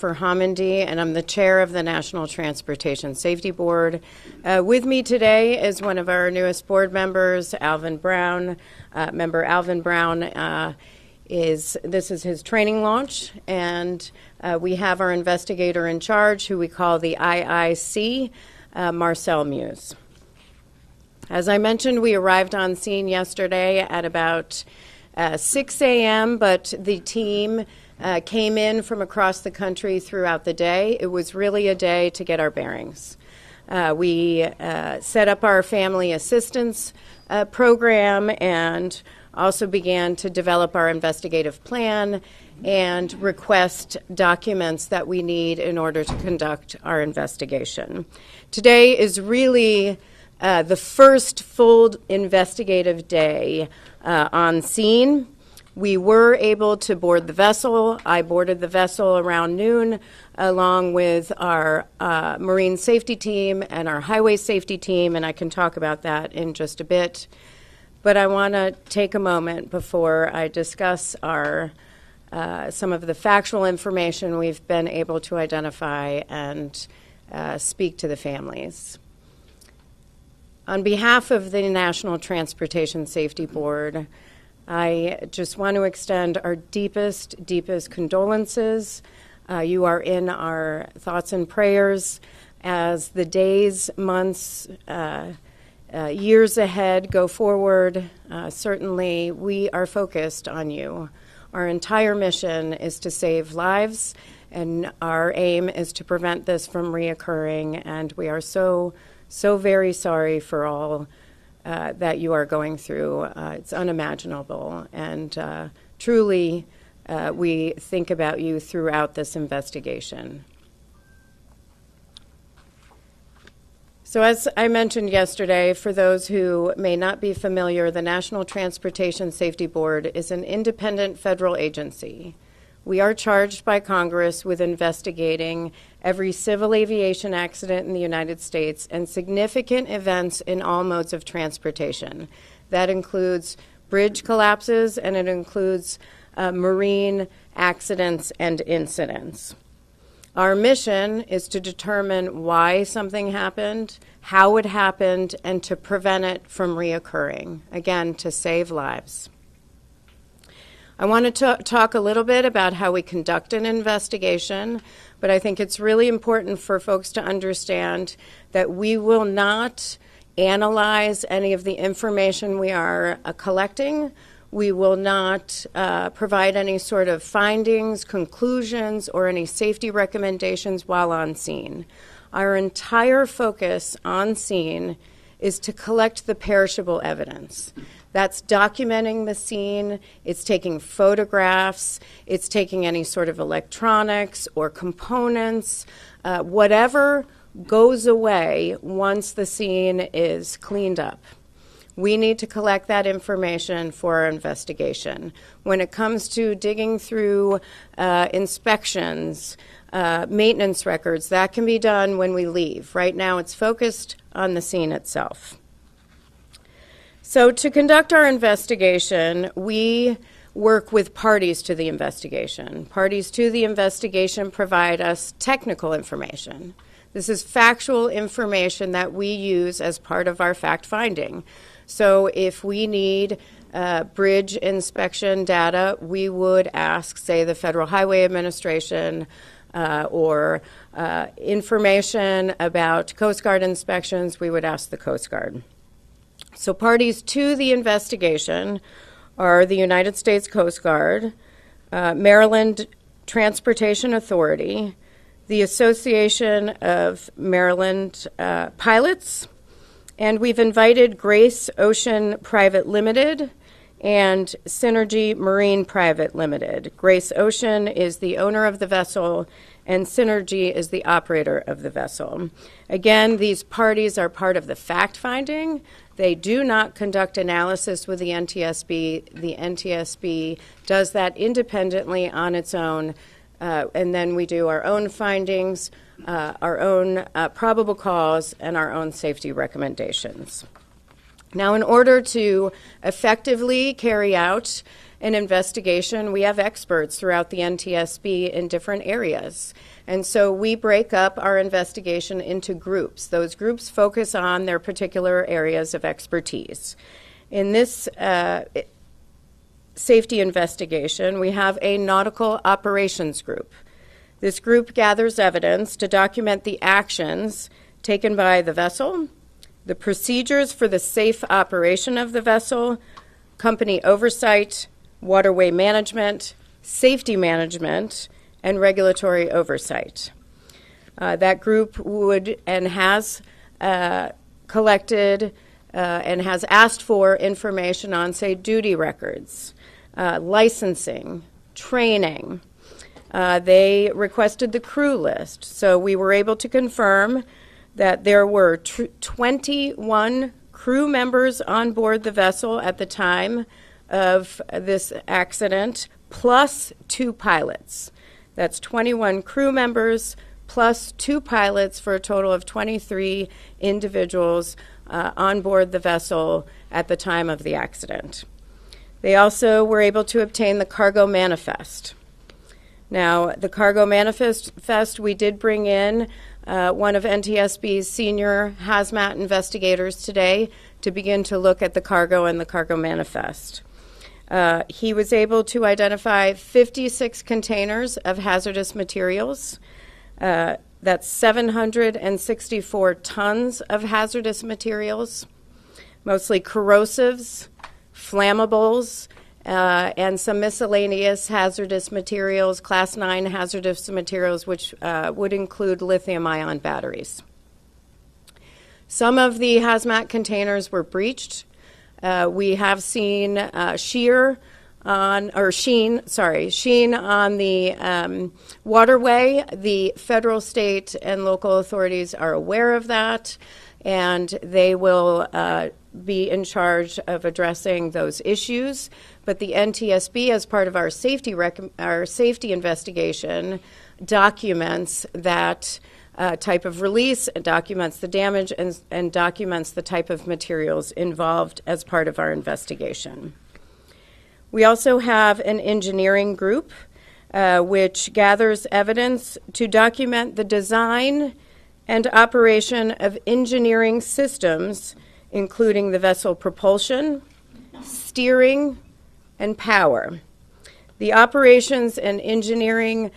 Jennifer Homendy, and I'm the chair of the National Transportation Safety Board. With me today is one of our newest board members, Alvin Brown. Member Alvin Brown this is his training launch, and we have our investigator in charge, who we call the IIC, Marcel Muse. As I mentioned, we arrived on scene yesterday at about 6 a.m., but the team came in from across the country throughout the day. It was really a day to get our bearings. We set up our family assistance program and also began to develop our investigative plan and request documents that we need in order to conduct our investigation. Today is really the first full investigative day on scene. We were able to board the vessel. I boarded the vessel around noon along with our marine safety team and our highway safety team, and I can talk about that in just a bit. But I want to take a moment before I discuss our some of the factual information we've been able to identify and speak to the families. On behalf of the National Transportation Safety Board, I just want to extend our deepest condolences. You are in our thoughts and prayers as the days, months, years ahead go forward. Certainly, we are focused on you. Our entire mission is to save lives, and our aim is to prevent this from reoccurring, and we are so very sorry for all that you are going through. It's unimaginable, and truly we think about you throughout this investigation. So as I mentioned yesterday, for those who may not be familiar, the National Transportation Safety Board is an independent federal agency. We are charged by Congress with investigating every civil aviation accident in the United States and significant events in all modes of transportation. That includes bridge collapses, and it includes marine accidents and incidents. Our mission is to determine why something happened, how it happened, and to prevent it from reoccurring, again, to save lives. I want to talk a little bit about how we conduct an investigation, but I think it's really important for folks to understand that we will not analyze any of the information we are collecting. We will not provide any sort of findings, conclusions, or any safety recommendations while on scene. Our entire focus on scene is to collect the perishable evidence. That's documenting the scene, it's taking photographs, it's taking any sort of electronics or components, whatever goes away once the scene is cleaned up. We need to collect that information for our investigation. When it comes to digging through inspections, maintenance records, that can be done when we leave. Right now it's focused on the scene itself. So to conduct our investigation, we work with parties to the investigation. Parties to the investigation provide us technical information. This is factual information that we use as part of our fact-finding. So if we need bridge inspection data, we would ask, say, the Federal Highway Administration or information about Coast Guard inspections, we would ask the Coast Guard. So parties to the investigation are the United States Coast Guard, Maryland Transportation Authority, the Association of Maryland Pilots, and we've invited Grace Ocean Private Limited and Synergy Marine Private Limited. Grace Ocean is the owner of the vessel, and Synergy is the operator of the vessel. Again, these parties are part of the fact-finding. They do not conduct analysis with the NTSB. The NTSB does that independently on its own, and then we do our own findings, our own probable cause, and our own safety recommendations. Now, in order to effectively carry out an investigation, we have experts throughout the NTSB in different areas. And so we break up our investigation into groups. Those groups focus on their particular areas of expertise. In this safety investigation, we have a nautical operations group. This group gathers evidence to document the actions taken by the vessel, the procedures for the safe operation of the vessel, company oversight, waterway management, safety management, and regulatory oversight. That group would and has collected and has asked for information on, say, duty records, licensing, training. They requested the crew list, so we were able to confirm that there were 21 crew members on board the vessel at the time of this accident, plus 2 pilots. That's 21 crew members plus 2 pilots for a total of 23 individuals on board the vessel at the time of the accident. They also were able to obtain the cargo manifest. Now, the cargo manifest, we did bring in one of NTSB's senior hazmat investigators today to begin to look at the cargo and the cargo manifest. He was able to identify 56 containers of hazardous materials. That's 764 tons of hazardous materials, mostly corrosives, flammables, and some miscellaneous hazardous materials, Class 9 hazardous materials, which would include lithium-ion batteries. Some of the hazmat containers were breached. We have seen sheen on the waterway. The federal, state, and local authorities are aware of that, and they will be in charge of addressing those issues. But the NTSB, as part of our safety investigation, documents that type of release, documents the damage, and documents the type of materials involved as part of our investigation. We also have an engineering group which gathers evidence to document the design and operation of engineering systems, including the vessel propulsion, steering, and power. The operations and engineering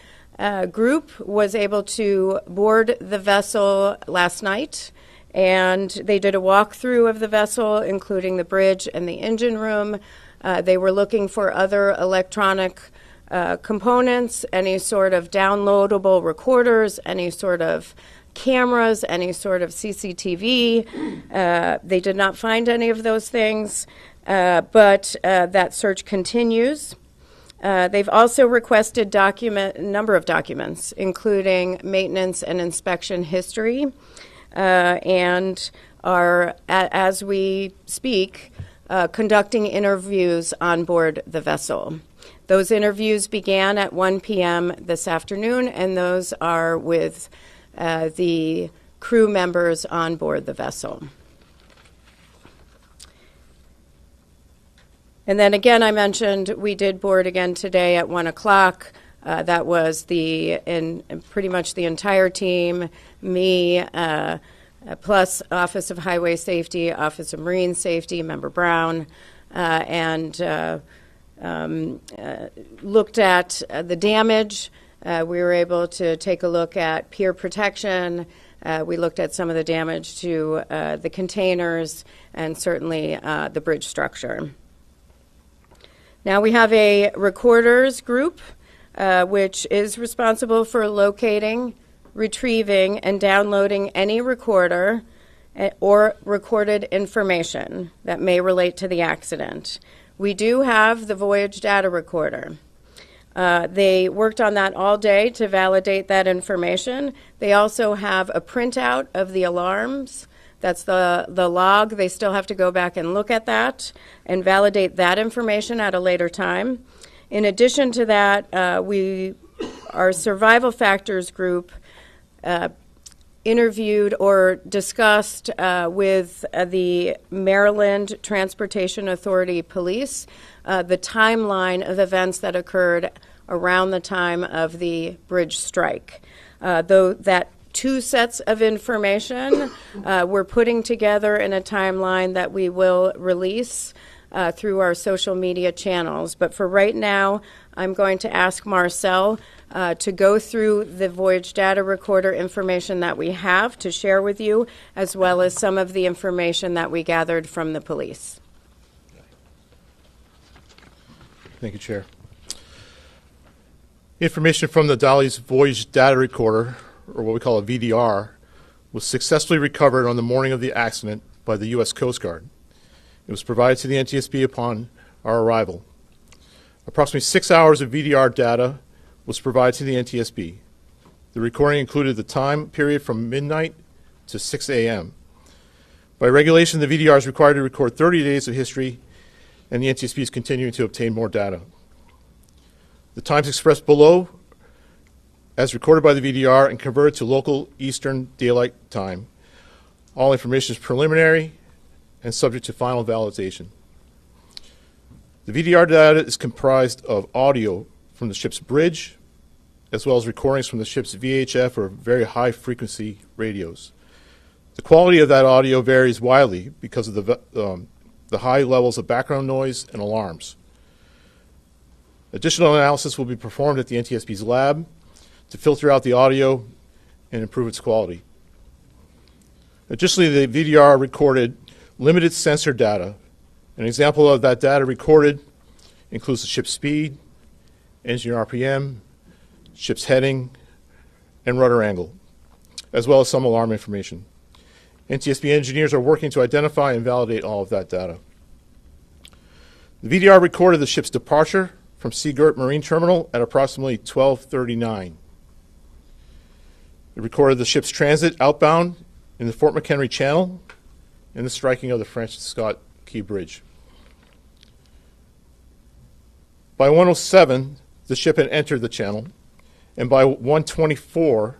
group was able to board the vessel last night, and they did a walkthrough of the vessel, including the bridge and the engine room. They were looking for other electronic components, any sort of downloadable recorders, any sort of cameras, any sort of CCTV. They did not find any of those things, but that search continues. They've also requested a number of documents, including maintenance and inspection history, and are, as we speak, conducting interviews on board the vessel. Those interviews began at 1 p.m. this afternoon, and those are with the crew members on board the vessel. And then again, I mentioned we did board again today at 1 o'clock. That was pretty much the entire team, me, plus Office of Highway Safety, Office of Marine Safety, Member Brown, and looked at the damage. We were able to take a look at pier protection. We looked at some of the damage to the containers and certainly the bridge structure. Now we have a recorders group, which is responsible for locating, retrieving, and downloading any recorder or recorded information that may relate to the accident. We do have the Voyage data recorder. They worked on that all day to validate that information. They also have a printout of the alarms. That's the log. They still have to go back and look at that and validate that information at a later time. In addition to that, our survival factors group interviewed or discussed with the Maryland Transportation Authority Police the timeline of events that occurred around the time of the bridge strike. Though that two sets of information we're putting together in a timeline that we will release through our social media channels. But for right now, I'm going to ask Marcel to go through the Voyage data recorder information that we have to share with you, as well as some of the information that we gathered from the police. Thank you, Chair. Information from the Dolly's Voyage data recorder, or what we call a VDR, was successfully recovered on the morning of the accident by the U.S. Coast Guard. It was provided to the NTSB upon our arrival. Approximately 6 hours of VDR data was provided to the NTSB. The recording included the time period from midnight to 6 a.m. By regulation, the VDR is required to record 30 days of history, and the NTSB is continuing to obtain more data. The times expressed below, as recorded by the VDR and converted to local Eastern Daylight Time. All information is preliminary and subject to final validation. The VDR data is comprised of audio from the ship's bridge, as well as recordings from the ship's VHF or very high frequency radios. The quality of that audio varies widely because of the high levels of background noise and alarms. Additional analysis will be performed at the NTSB's lab to filter out the audio and improve its quality. Additionally, the VDR recorded limited sensor data. An example of that data recorded includes the ship's speed, engine RPM, ship's heading, and rudder angle, as well as some alarm information. NTSB engineers are working to identify and validate all of that data. The VDR recorded the ship's departure from Seagirt Marine Terminal at approximately 12:39. It recorded the ship's transit outbound in the Fort McHenry Channel and the striking of the Francis Scott Key Bridge. By 1:07, the ship had entered the channel, and by 1:24,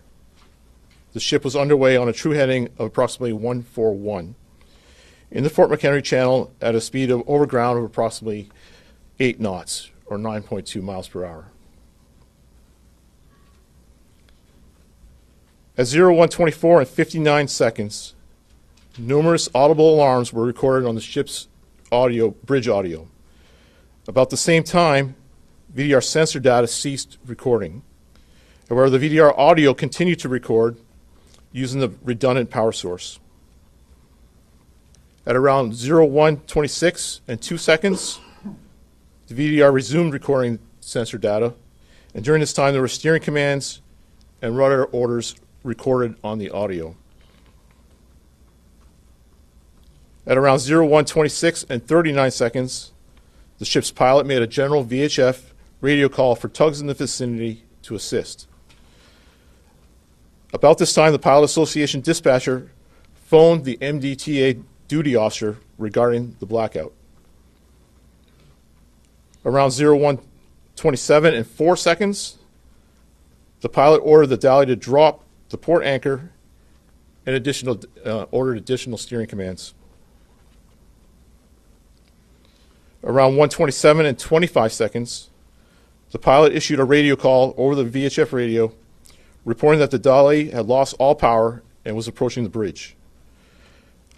the ship was underway on a true heading of approximately 141 in the Fort McHenry Channel at a speed of over ground of approximately 8 knots, or 9.2 miles per hour. At 01:24 and 59 seconds, numerous audible alarms were recorded on the ship's bridge audio. About the same time, VDR sensor data ceased recording. However, the VDR audio continued to record using the redundant power source. At around 01:26 and 2 seconds, the VDR resumed recording sensor data, and during this time there were steering commands and rudder orders recorded on the audio. At around 01:26 and 39 seconds, the ship's pilot made a general VHF radio call for tugs in the vicinity to assist. About this time, the Pilot Association dispatcher phoned the MDTA duty officer regarding the blackout. Around 01:27 and 4 seconds, the pilot ordered the Dally to drop the port anchor and ordered additional steering commands. Around 1:27 and 25 seconds, the pilot issued a radio call over the VHF radio, reporting that the Dally had lost all power and was approaching the bridge.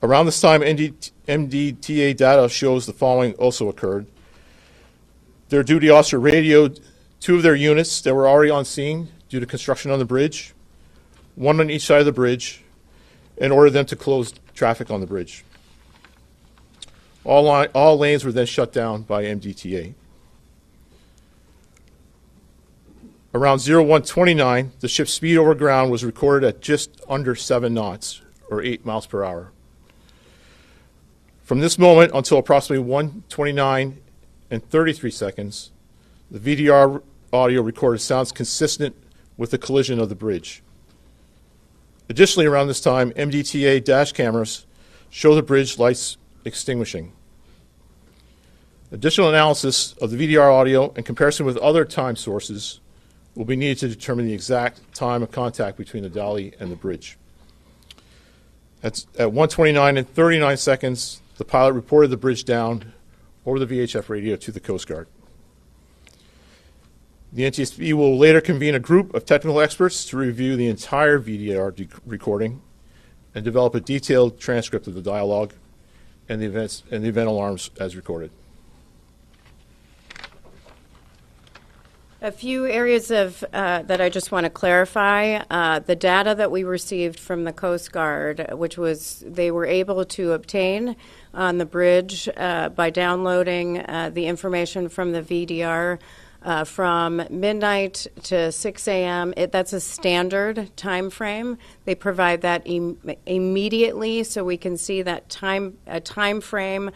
Around this time, MDTA data shows the following also occurred. Their duty officer radioed 2 of their units that were already on scene due to construction on the bridge, 1 on each side of the bridge, and ordered them to close traffic on the bridge. All lanes were then shut down by MDTA. Around 01:29, the ship's speed over ground was recorded at just under 7 knots, or 8 miles per hour. From this moment until approximately 1:29 and 33 seconds, the VDR audio recorded sounds consistent with the collision of the bridge. Additionally, around this time, MDTA dash cameras show the bridge lights extinguishing. Additional analysis of the VDR audio in comparison with other time sources will be needed to determine the exact time of contact between the Dally and the bridge. At 1:29 and 39 seconds, the pilot reported the bridge down over the VHF radio to the Coast Guard. The NTSB will later convene a group of technical experts to review the entire VDR recording and develop a detailed transcript of the dialogue and the events and the event alarms as recorded. A few areas of that I just want to clarify. The data that we received from the Coast Guard, which was they were able to obtain on the bridge by downloading the information from the VDR from midnight to 6 a.m. That's a standard time frame. They provide that immediately, so we can see that time frame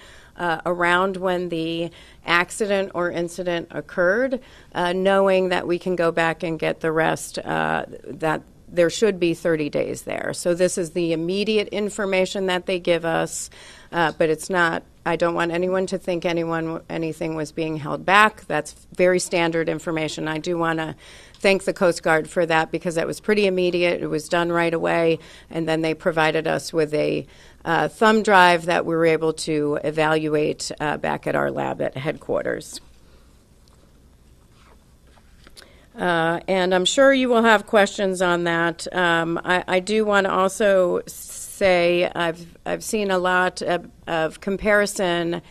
around when the accident or incident occurred, knowing that we can go back and get the rest, that there should be 30 days there. So this is the immediate information that they give us, but it's not, I don't want anyone to think anything was being held back. That's very standard information. I do want to thank the Coast Guard for that because that was pretty immediate. It was done right away, and then they provided us with a thumb drive that we were able to evaluate back at our lab at headquarters. And I'm sure you will have questions on that. I do want to also say I've seen a lot of comparison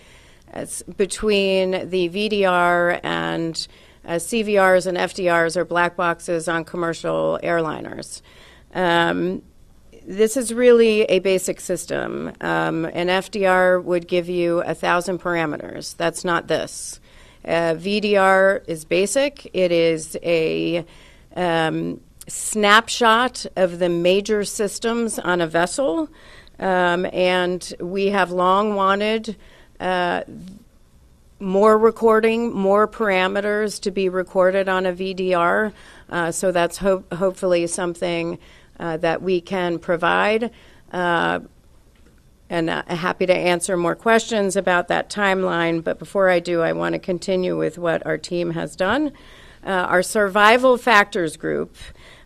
between the VDR and CVRs and FDRs, or black boxes on commercial airliners. This is really a basic system. An FDR would give you 1,000 parameters. That's not this. VDR is basic. It is a snapshot of the major systems on a vessel, and we have long wanted more recording, more parameters to be recorded on a VDR, so that's hopefully something that we can provide. And happy to answer more questions about that timeline. But before I do, I want to continue with what our team has done. Our survival factors group,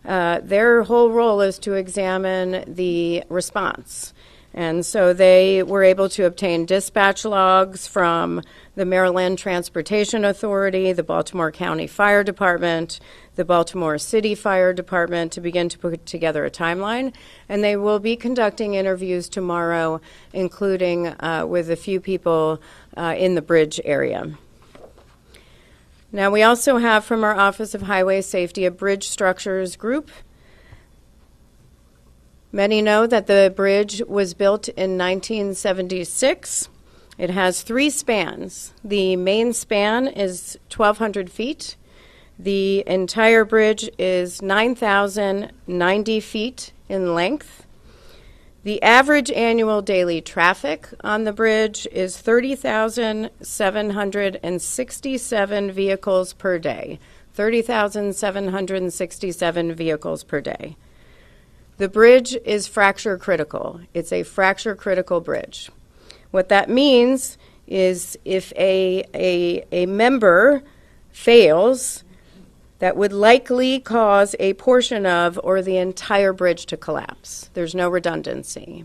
their whole role is to examine the response. And so they were able to obtain dispatch logs from the Maryland Transportation Authority, the Baltimore County Fire Department, the Baltimore City Fire Department to begin to put together a timeline. And they will be conducting interviews tomorrow, including with a few people in the bridge area. Now, we also have from our Office of Highway Safety a bridge structures group. Many know that the bridge was built in 1976. It has 3 spans. The main span is 1,200 feet. The entire bridge is 9,090 feet in length. The average annual daily traffic on the bridge is 30,767 vehicles per day. 30,767 vehicles per day. The bridge is fracture critical. It's a fracture critical bridge. What that means is if a member fails, that would likely cause a portion of or the entire bridge to collapse. There's no redundancy.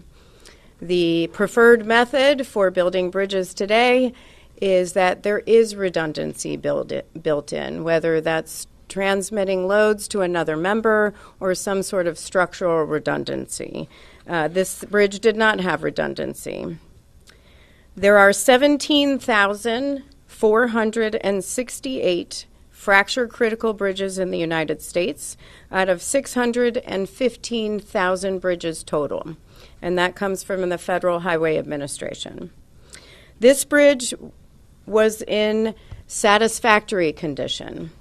The preferred method for building bridges today is that there is redundancy built in, whether that's transmitting loads to another member or some sort of structural redundancy. This bridge did not have redundancy. There are 17,468 fracture critical bridges in the United States out of 615,000 bridges total, and that comes from the Federal Highway Administration. This bridge was in satisfactory condition.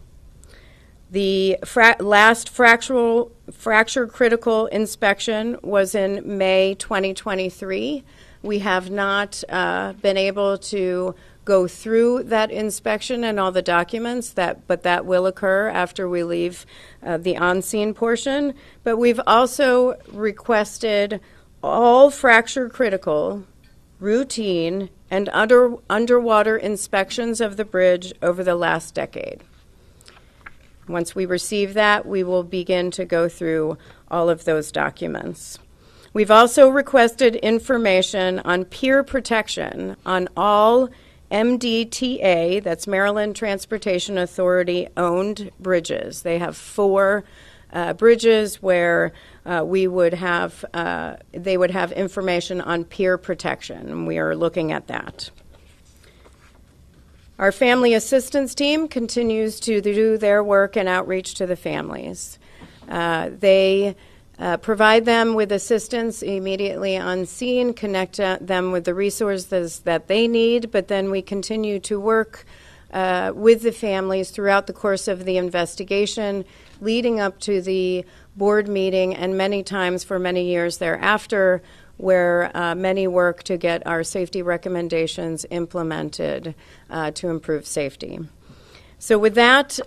The last fracture critical inspection was in May 2023. We have not been able to go through that inspection and all the documents, but that will occur after we leave the on-scene portion. But we've also requested all fracture critical, routine, and underwater inspections of the bridge over the last decade. Once we receive that, we will begin to go through all of those documents. We've also requested information on peer protection on all MDTA, that's Maryland Transportation Authority, owned bridges. They have 4 bridges where they would have information on peer protection, and we are looking at that. Our family assistance team continues to do their work and outreach to the families. They provide them with assistance immediately on scene, connect them with the resources that they need, but then we continue to work with the families throughout the course of the investigation, leading up to the board meeting, and many times for many years thereafter, where many work to get our safety recommendations implemented to improve safety. So with that,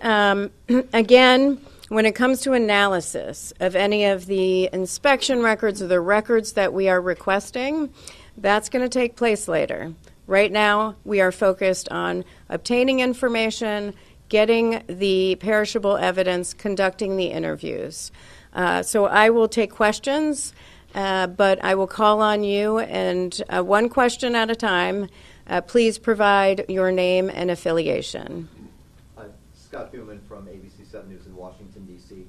again, when it comes to analysis of any of the inspection records or the records that we are requesting, that's going to take place later. Right now, we are focused on obtaining information, getting the perishable evidence, conducting the interviews. So I will take questions, but I will call on you, and one question at a time. Please provide your name and affiliation. Scott Thuman from ABC 7 News in Washington, D.C.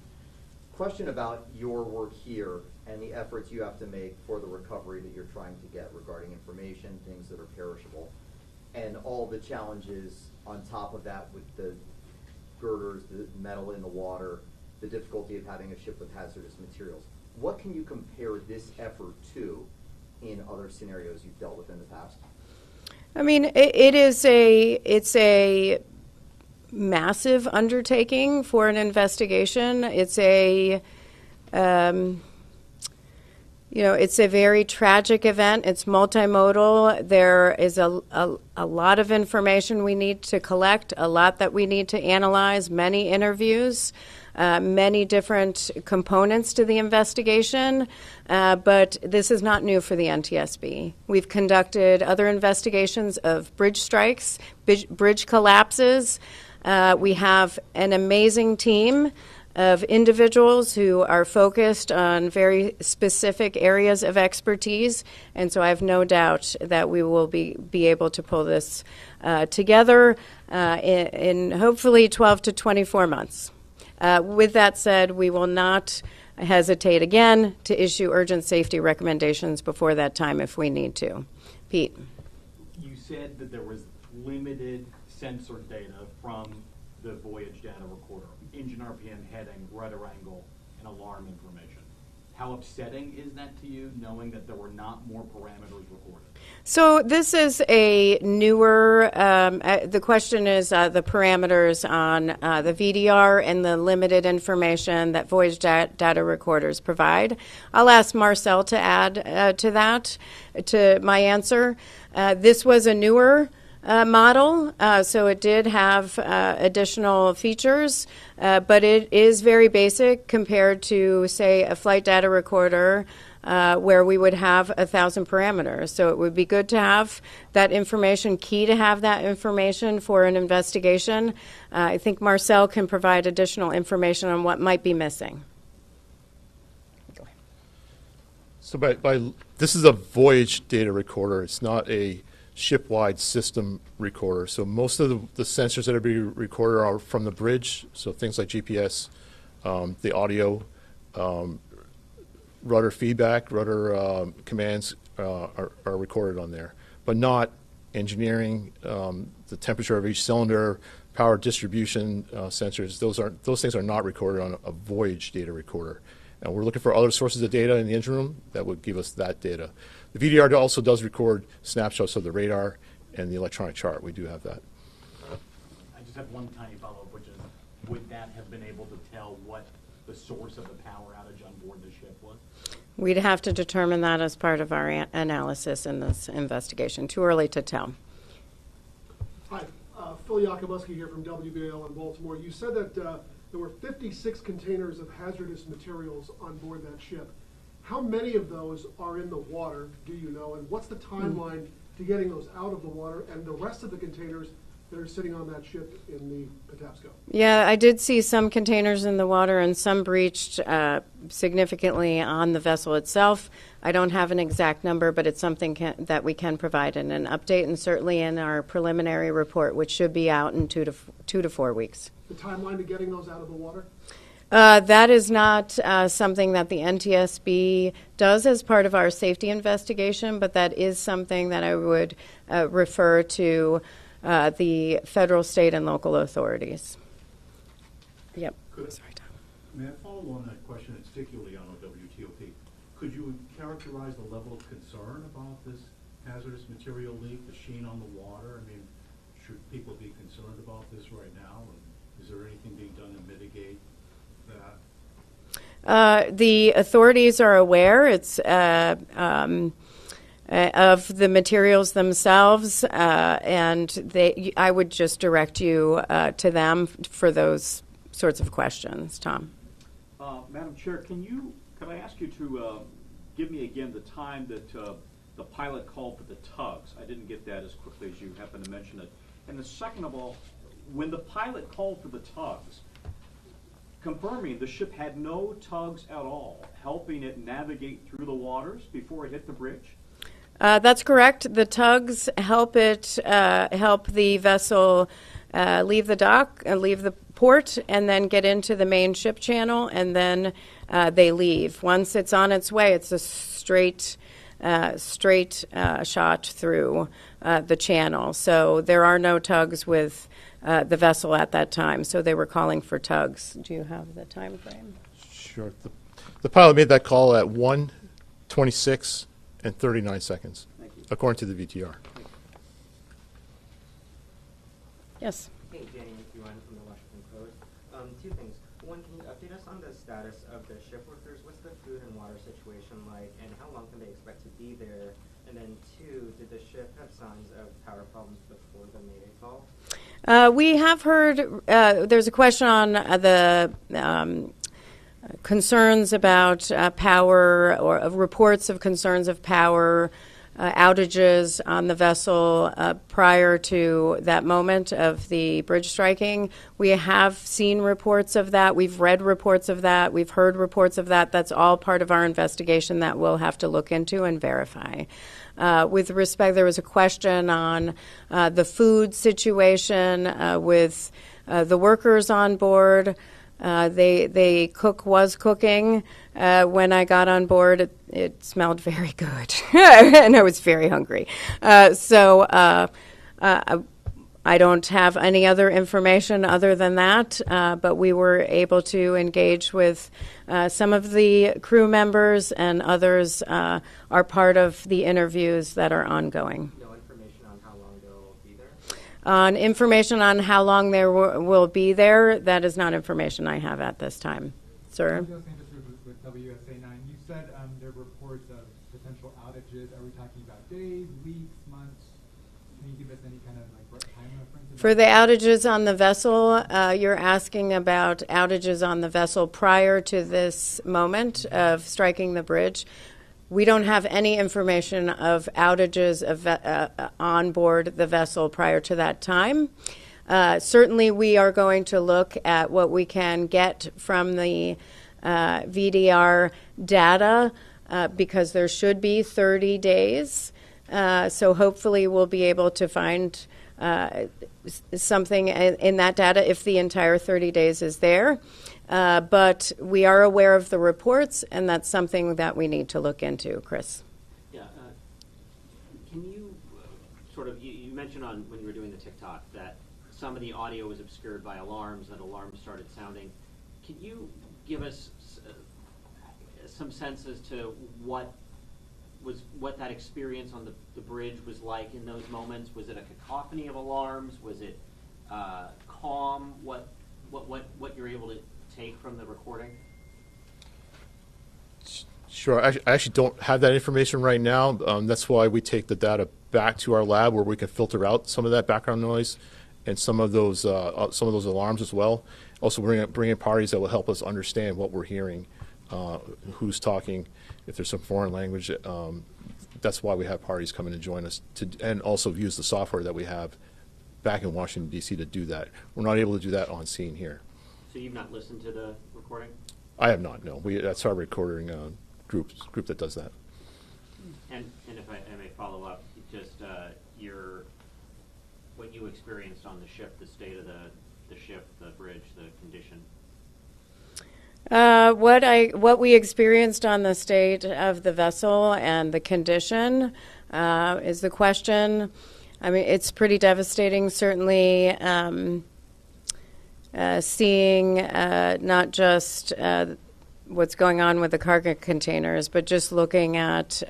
Question about your work here and the efforts you have to make for the recovery that you're trying to get regarding information, things that are perishable, and all the challenges on top of that with the girders, the metal in the water, the difficulty of having a ship with hazardous materials. What can you compare this effort to in other scenarios you've dealt with in the past? I mean, it's a massive undertaking for an investigation. It's a it's a very tragic event. It's multimodal. There is a lot of information we need to collect, a lot that we need to analyze, many interviews, many different components to the investigation. But this is not new for the NTSB. We've conducted other investigations of bridge strikes, bridge collapses. We have an amazing team of individuals who are focused on very specific areas of expertise, and so I have no doubt that we will be able to pull this together in hopefully 12 to 24 months. With that said, we will not hesitate again to issue urgent safety recommendations before that time if we need to. Pete. You said that there was limited sensor data from the Voyage data recorder, engine RPM, heading, rudder angle, and alarm information. How upsetting is that to you, knowing that there were not more parameters recorded? So this is a newer, the question is the parameters on the VDR and the limited information that Voyage data recorders provide. I'll ask Marcel to add to that, to my answer. This was a newer model, so it did have additional features, but it is very basic compared to, say, a flight data recorder where we would have 1,000 parameters. So it would be good to have that information, key to have that information for an investigation. I think Marcel can provide additional information on what might be missing. So this is a Voyage data recorder. It's not a ship-wide system recorder. So most of the sensors that are being recorded are from the bridge, so things like GPS, the audio, rudder feedback, rudder commands are recorded on there, but not engineering, the temperature of each cylinder, power distribution sensors. Those things are not recorded on a Voyage data recorder. And we're looking for other sources of data in the engine room that would give us that data. The VDR also does record snapshots of the radar and the electronic chart. We do have that. I just have one tiny follow-up, which is, would that have been able to tell what the source of the power outage on board the ship was? We'd have to determine that as part of our analysis in this investigation. Too early to tell. Hi, Phil Yakubuski here from WBAL in Baltimore. You said that there were 56 containers of hazardous materials on board that ship. How many of those are in the water, do you know, and what's the timeline to getting those out of the water, and the rest of the containers that are sitting on that ship in the Patapsco? Yeah, I did see some containers in the water and some breached significantly on the vessel itself. I don't have an exact number, but it's something that we can provide in an update, and certainly in our preliminary report, which should be out in 2 to 4 weeks. The timeline to getting those out of the water? That is not something that the NTSB does as part of our safety investigation, but that is something that I would refer to the federal, state, and local authorities. Yep. Sorry, Tom. May I follow on that question, and particularly on WTOP? Could you characterize the level of concern about this hazardous material leak, the sheen on the water? I mean, should people be concerned about this right now? And is there anything being done to mitigate that? The authorities are aware. It's of the materials themselves, and I would just direct you to them for those sorts of questions. Tom. Madam Chair, could I ask you to give me again the time that the pilot called for the tugs? I didn't get that as quickly as you happened to mention it. And the second of all, when the pilot called for the tugs, confirming the ship had no tugs at all, helping it navigate through the waters before it hit the bridge? That's correct. The tugs help the vessel leave the dock, leave the port, and then get into the main ship channel, and then they leave. Once it's on its way, it's a straight shot through the channel. So there are no tugs with the vessel at that time. So they were calling for tugs. Do you have the time frame? Sure. The pilot made that call at 1:26 and 39 seconds, according to the VTR. Yes. Hey, Danny McEwen from the Washington Post. Two things. One, can you update us on the status of the ship workers? What's the food and water situation like, and how long can they expect to be there? And then two, did the ship have signs of power problems before the Mayday call? We have heard there's a question on the concerns about power, or reports of concerns of power outages on the vessel prior to that moment of the bridge striking. We have seen reports of that. We've read reports of that. We've heard reports of that. That's all part of our investigation that we'll have to look into and verify. With respect, there was a question on the food situation with the workers on board. The cook was cooking. When I got on board, it smelled very good, and I was very hungry. So I don't have any other information other than that, but we were able to engage with some of the crew members, and others are part of the interviews that are ongoing. No information on how long they'll be there? On information on how long they will be there, that is not information I have at this time. Sir? I'm just interested with WSA 9. You said there were reports of potential outages. Are we talking about days, weeks, months? Can you give us any kind of time reference? For the outages on the vessel, you're asking about outages on the vessel prior to this moment of striking the bridge. We don't have any information of outages on board the vessel prior to that time. Certainly, we are going to look at what we can get from the VDR data because there should be 30 days. So hopefully we'll be able to find something in that data if the entire 30 days is there. But we are aware of the reports, and that's something that we need to look into. Chris? Yeah. Can you you mentioned when you were doing the TikTok that some of the audio was obscured by alarms, that alarms started sounding. Can you give us some sense as to what that experience on the bridge was like in those moments? Was it a cacophony of alarms? Was it calm? What you're able to take from the recording? Sure. I actually don't have that information right now. That's why we take the data back to our lab where we can filter out some of that background noise and some of those alarms as well. Also, bring in parties that will help us understand what we're hearing, who's talking, if there's some foreign language. That's why we have parties come in and join us and also use the software that we have back in Washington, D.C. to do that. We're not able to do that on scene here. So you've not listened to the recording? I have not, no. That's our recording group that does that. And if I may follow up, just what you experienced on the ship, the state of the ship, the bridge, the condition. What we experienced on the state of the vessel and the condition is the question. I mean, it's pretty devastating, certainly, seeing not just what's going on with the cargo containers, but just looking at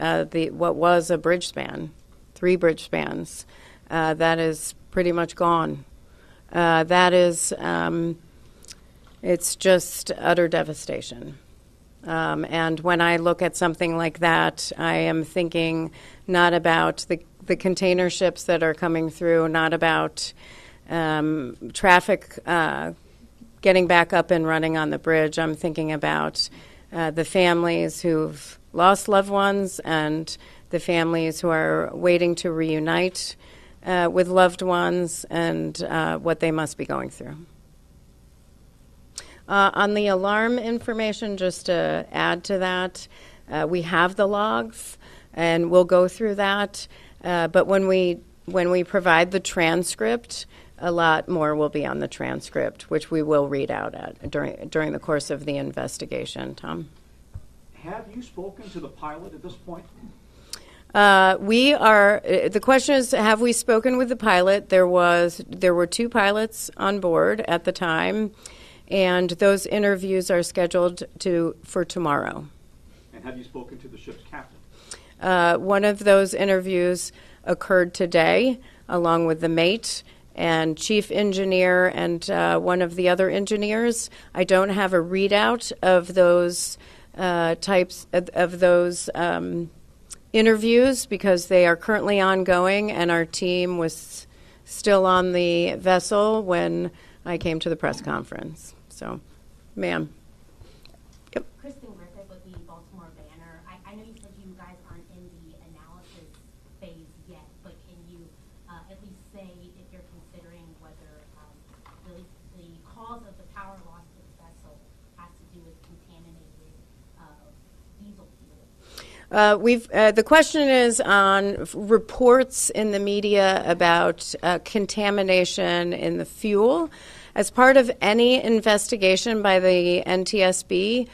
what was a bridge span, 3 bridge spans, that is pretty much gone. That is, it's just utter devastation. And when I look at something like that, I am thinking not about the container ships that are coming through, not about traffic getting back up and running on the bridge. I'm thinking about the families who've lost loved ones and the families who are waiting to reunite with loved ones and what they must be going through. On the alarm information, just to add to that, we have the logs, and we'll go through that. But when we provide the transcript, a lot more will be on the transcript, which we will read out during the course of the investigation. Tom? Have you spoken to the pilot at this point? The question is, have we spoken with the pilot? There were 2 pilots on board at the time, and those interviews are scheduled for tomorrow. And have you spoken to the ship's captain? One of those interviews occurred today, along with the mate and chief engineer and one of the other engineers. I don't have a readout of those types of those interviews because they are currently ongoing, and our team was still on the vessel when I came to the press conference. So, ma'am. Yep. Kristen Griffith with the Baltimore Banner. I know you said you guys aren't in the analysis phase yet, but can you at least say if you're considering whether the cause of the power loss to the vessel has to do with contaminated diesel fuel? The question is on reports in the media about contamination in the fuel. As part of any investigation by the NTSB,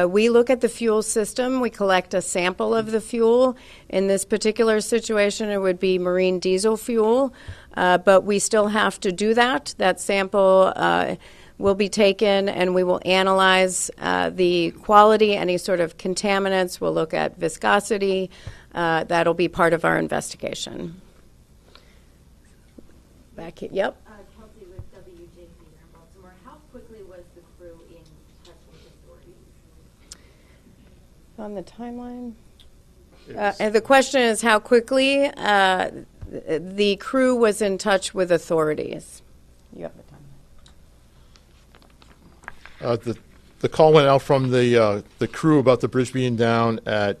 we look at the fuel system. We collect a sample of the fuel. In this particular situation, it would be marine diesel fuel, but we still have to do that. That sample will be taken, and we will analyze the quality, any sort of contaminants. We'll look at viscosity. That'll be part of our investigation. Back here. Yep. Kelsey with WJZ here in Baltimore. How quickly was the crew in touch with authorities? On the timeline? And the question is how quickly the crew was in touch with authorities. You have the timeline. The call went out from the crew about the bridge being down at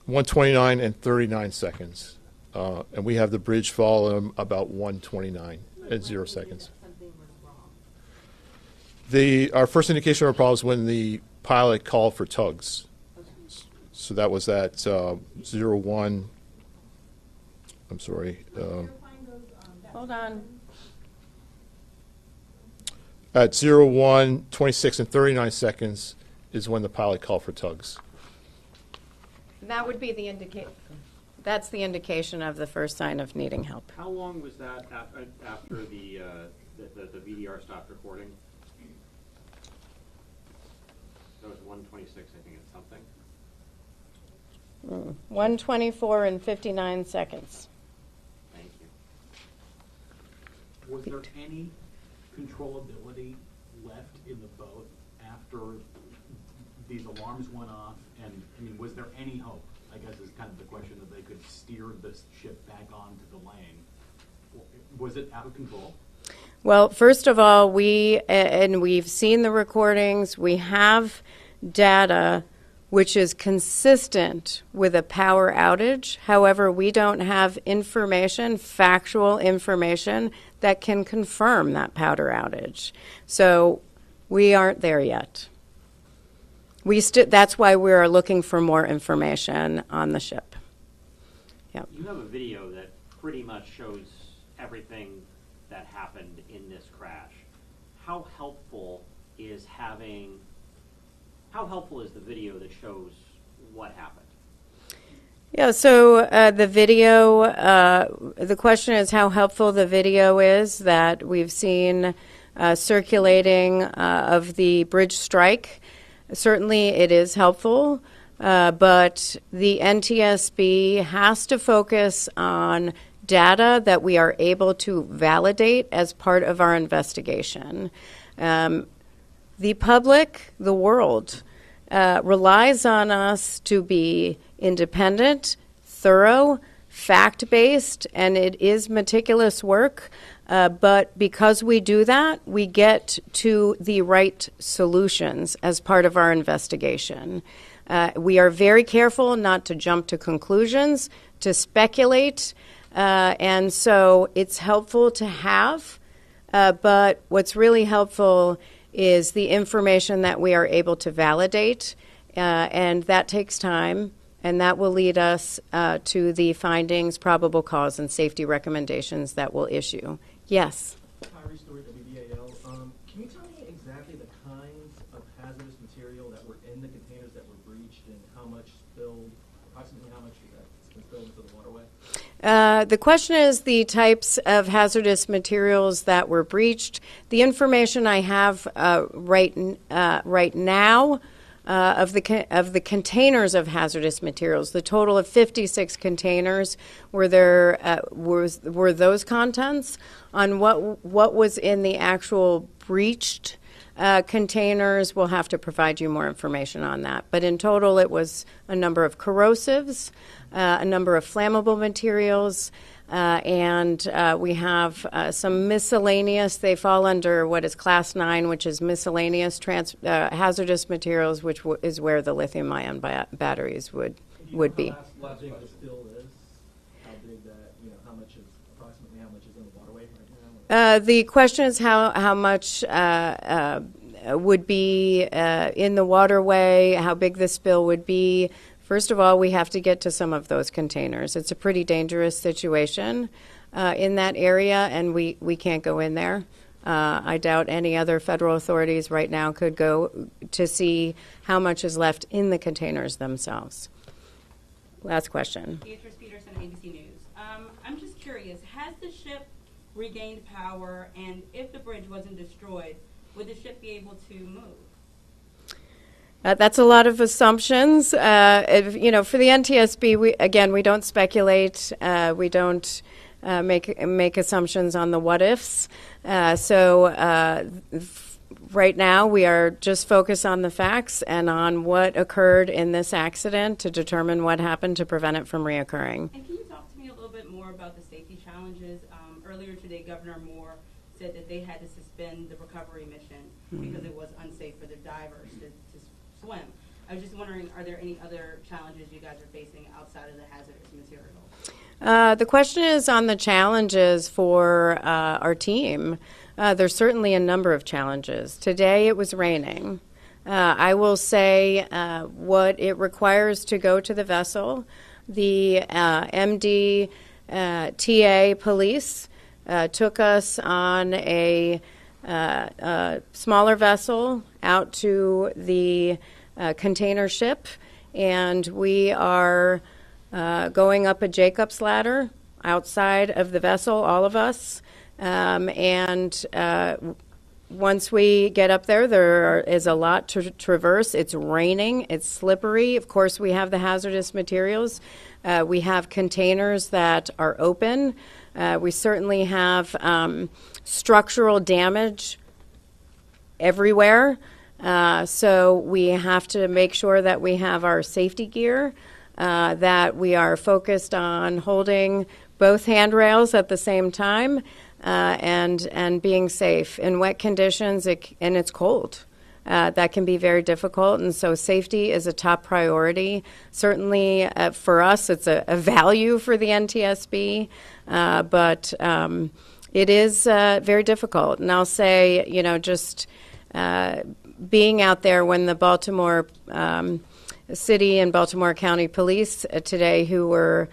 1:29 and 39 seconds. And we have the bridge fall about 1:29 and 0 seconds. Something was wrong. Our first indication of a problem was when the pilot called for tugs. So that was at 01. I'm sorry. Hold on. At 01, 26, and 39 seconds is when the pilot called for tugs. That would be the indication. That's the indication of the first sign of needing help. How long was that after the VDR stopped recording? That was 1:26, I think, it's something. 1:24 and 59 seconds. Thank you. Was there any controllability left in the boat after these alarms went off? And, I mean, was there any hope, I guess is kind of the question, that they could steer this ship back onto the lane? Was it out of control? Well, first of all, we've seen the recordings. We have data which is consistent with a power outage. However, we don't have information, factual information, that can confirm that power outage. So we aren't there yet. That's why we are looking for more information on the ship. Yep. You have a video that pretty much shows everything that happened in this crash. How helpful is the video that shows what happened? Yeah, so the video, the question is how helpful the video is that we've seen circulating of the bridge strike. Certainly it is helpful, but the NTSB has to focus on data that we are able to validate as part of our investigation. The public, the world, relies on us to be independent, thorough, fact-based, and it is meticulous work. But because we do that, we get to the right solutions as part of our investigation. We are very careful not to jump to conclusions, to speculate, and so it's helpful to have. But what's really helpful is the information that we are able to validate, and that takes time, and that will lead us to the findings, probable cause, and safety recommendations that we'll issue. Yes? Can you tell me exactly the kinds of hazardous material that were in the containers that were breached and how much spilled, approximately how much has been spilled into the waterway? The question is the types of hazardous materials that were breached. The information I have right now of the containers of hazardous materials, the total of 56 containers, were those contents. On what was in the actual breached containers, we'll have to provide you more information on that. But in total, it was a number of corrosives, a number of flammable materials, and we have some miscellaneous. They fall under what is Class 9, which is miscellaneous hazardous materials, which is where the lithium-ion batteries would be. How big the spill is? How big that, how much is, approximately how much is in the waterway right now? The question is how much would be in the waterway, how big the spill would be. First of all, we have to get to some of those containers. It's a pretty dangerous situation in that area, and we can't go in there. I doubt any other federal authorities right now could go to see how much is left in the containers themselves. Last question. Beatrice Peterson, ABC News. I'm just curious, has the ship regained power, and if the bridge wasn't destroyed, would the ship be able to move? That's a lot of assumptions. For the NTSB, we don't speculate. We don't make assumptions on the what-ifs. Right now, we are just focused on the facts and on what occurred in this accident to determine what happened to prevent it from reoccurring. And can you talk to me a little bit more about the safety challenges? Earlier today, Governor Moore said that they had to suspend the recovery mission because it was unsafe for the divers to swim. I was just wondering, are there any other challenges you guys are facing outside of the hazardous materials? The question is on the challenges for our team. There's certainly a number of challenges. Today it was raining. I will say what it requires to go to the vessel. The MDTA police took us on a smaller vessel out to the container ship, and we are going up a Jacob's ladder outside of the vessel, all of us. Once we get up there is a lot to traverse. It's raining. It's slippery. Of course, we have the hazardous materials. We have containers that are open. We certainly have structural damage everywhere. So we have to make sure that we have our safety gear, that we are focused on holding both handrails at the same time, and being safe in wet conditions, and it's cold. that can be very difficult. And so safety is a top priority. Certainly for us, it's a value for the NTSB, but it is very difficult. And I'll say, just being out there when the Baltimore City and Baltimore County Police today, who were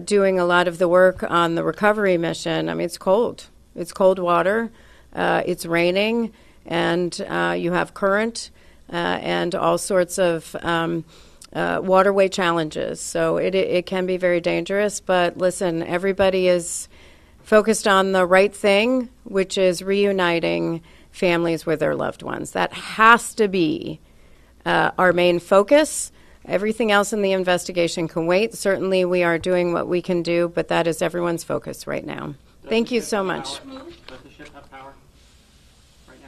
doing a lot of the work on the recovery mission, I mean, it's cold. It's cold water. It's raining, and you have current and all sorts of waterway challenges. So it can be very dangerous. But listen, everybody is focused on the right thing, which is reuniting families with their loved ones. That has to be our main focus. Everything else in the investigation can wait. Certainly we are doing what we can do, but that is everyone's focus right now. Thank you so much. Does the ship have power right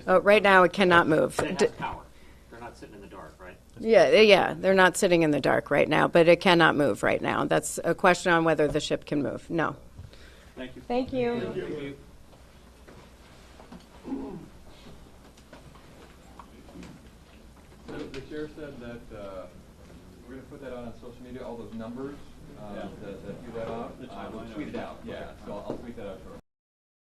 now? Right now it cannot move. But it has power. They're not sitting in the dark, right? Yeah, they're not sitting in the dark right now, but it cannot move right now. That's a question on whether the ship can move. No. Thank you. Thank you. Thank you. So the chair said that we're going to put that out on social media, all those numbers that you read off. We'll tweet it out. Yeah, so I'll tweet that out to our